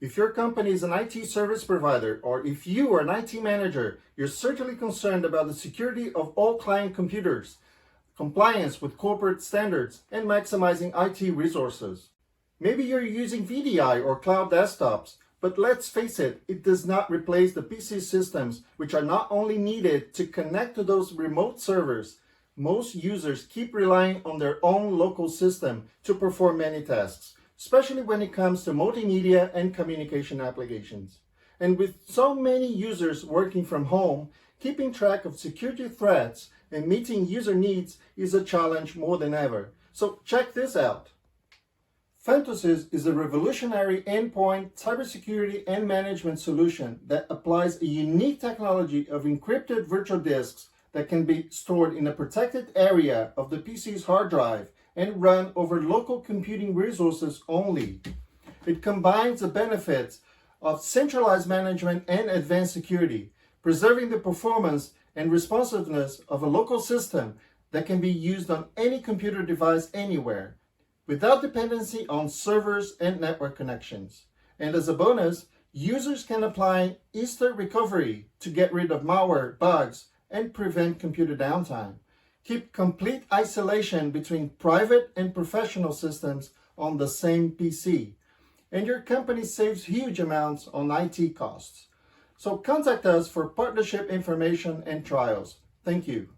If your company is an IT service provider, or if you are an IT manager, you're certainly concerned about the security of all client computers, compliance with corporate standards, and maximizing IT resources. Maybe you're using VDI or cloud desktops, but let's face it, it does not replace the PC systems, which are not only needed to connect to those remote servers. Most users keep relying on their own local system to perform many tasks, especially when it comes to multimedia and communication applications. And with so many users working from home, keeping track of security threats and meeting user needs is a challenge more than ever. So check this out. Phantosys is a revolutionary endpoint cybersecurity and management solution that applies a unique technology of encrypted virtual disks that can be stored in a protected area of the PC's hard drive and run over local computing resources only. It combines the benefits of centralized management and advanced security, preserving the performance and responsiveness of a local system that can be used on any computer device anywhere, without dependency on servers and network connections. And as a bonus, users can apply instant recovery to get rid of malware, bugs, and prevent computer downtime. Keep complete isolation between private and professional systems on the same PC. And your company saves huge amounts on IT costs. So contact us for partnership information and trials. Thank you.